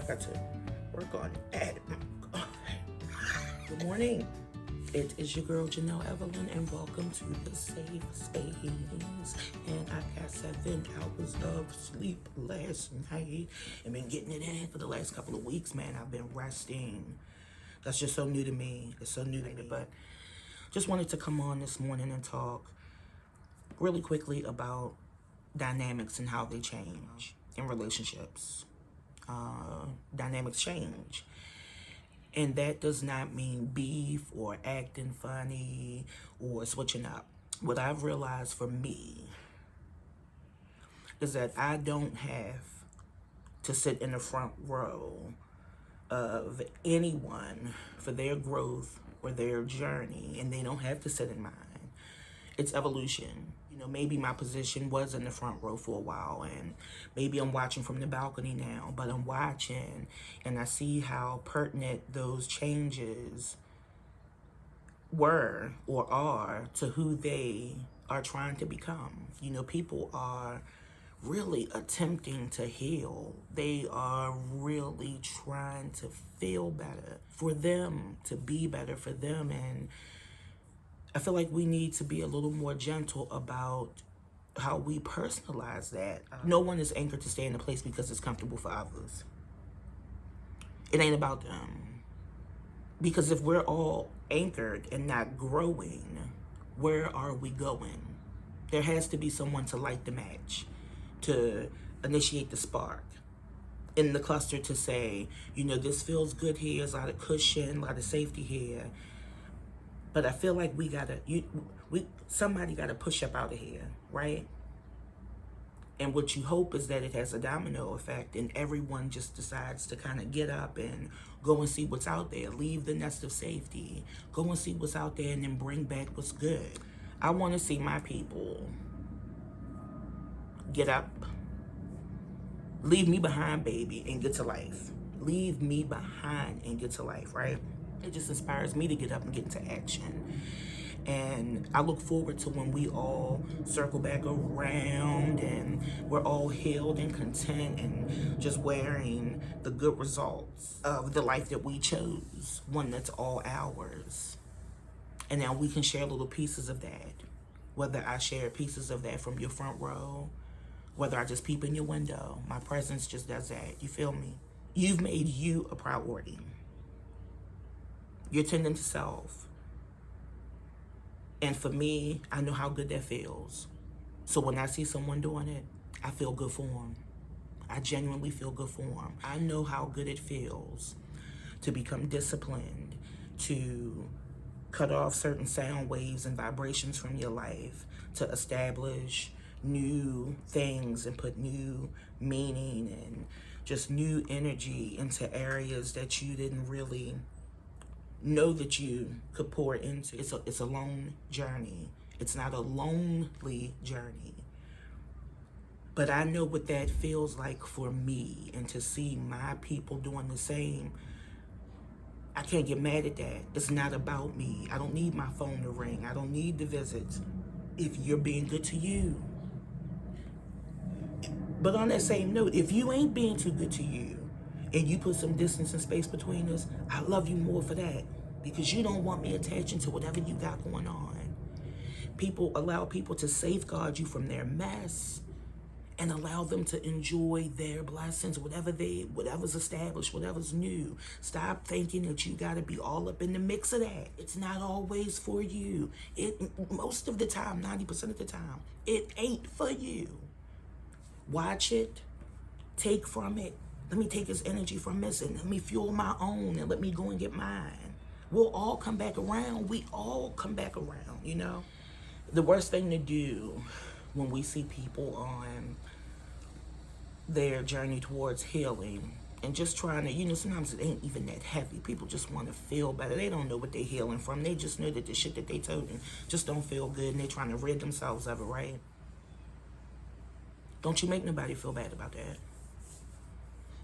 got to work on that. Good morning. It is your girl Janelle Evelyn, and welcome to the Safe Space. And I got 7 hours of sleep last night and been getting it in for the last couple of weeks, man. I've been resting. That's just so new to me. It's so new to me. But just wanted to come on this morning and talk really quickly about dynamics and how they change in relationships. Dynamics change. And that does not mean beef or acting funny or switching up. What I've realized for me is that I don't have to sit in the front row of anyone for their growth or their journey, and they don't have to sit in mine. It's evolution. You know, maybe my position was in the front row for a while, and maybe I'm watching from the balcony now, but I'm watching and I see how pertinent those changes were or are to who they are trying to become. You know, people are really attempting to heal. They are really trying to feel better, for them to be better for them. And I feel like we need to be a little more gentle about how we personalize that. No one is anchored to stay in a place because it's comfortable for others. It ain't about them. Because if we're all anchored and not growing, where are we going? There has to be someone to light the match, to initiate the spark in the cluster, to say, you know, this feels good here, there's a lot of cushion, a lot of safety here. But I feel like somebody got to push up out of here, right? And what you hope is that it has a domino effect and everyone just decides to kind of get up and go and see what's out there. Leave the nest of safety. Go and see what's out there and then bring back what's good. I want to see my people get up, leave me behind, baby, and get to life. Leave me behind and get to life, right? It just inspires me to get up and get into action. And I look forward to when we all circle back around and we're all healed and content and just wearing the good results of the life that we chose, one that's all ours. And now we can share little pieces of that. Whether I share pieces of that from your front row, whether I just peep in your window, my presence just does that. You feel me? You've made you a priority. You're tending to self. And for me, I know how good that feels. So when I see someone doing it, I feel good for them. I genuinely feel good for them. I know how good it feels to become disciplined, to cut off certain sound waves and vibrations from your life, to establish new things and put new meaning and just new energy into areas that you didn't really know that you could pour into. It's a long journey. It's not a lonely journey. But I know what that feels like for me, and to see my people doing the same, I can't get mad at that. It's not about me. I don't need my phone to ring. I don't need the visits if you're being good to you. But on that same note, if you ain't being too good to you, and you put some distance and space between us, I love you more for that, because you don't want me attaching to whatever you got going on. Allow people to safeguard you from their mess and allow them to enjoy their blessings, whatever's established, whatever's new. Stop thinking that you gotta be all up in the mix of that. It's not always for you. Most of the time, 90% of the time, it ain't for you. Watch it, take from it. Let me take his energy from this and let me fuel my own and let me go and get mine. We'll all come back around. We all come back around, you know? The worst thing to do when we see people on their journey towards healing and just trying to, you know, sometimes it ain't even that heavy. People just want to feel better. They don't know what they're healing from. They just know that the shit that they told them just don't feel good, and they're trying to rid themselves of it, right? Don't you make nobody feel bad about that.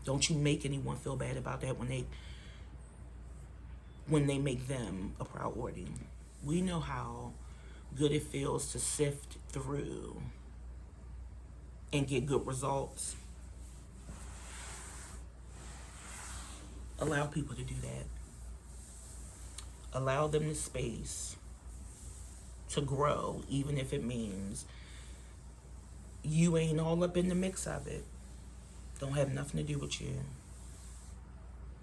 Don't you make anyone feel bad about that when they make them a priority. We know how good it feels to sift through and get good results. Allow people to do that. Allow them the space to grow, even if it means you ain't all up in the mix of it. Don't have nothing to do with you.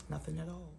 Nothing at all.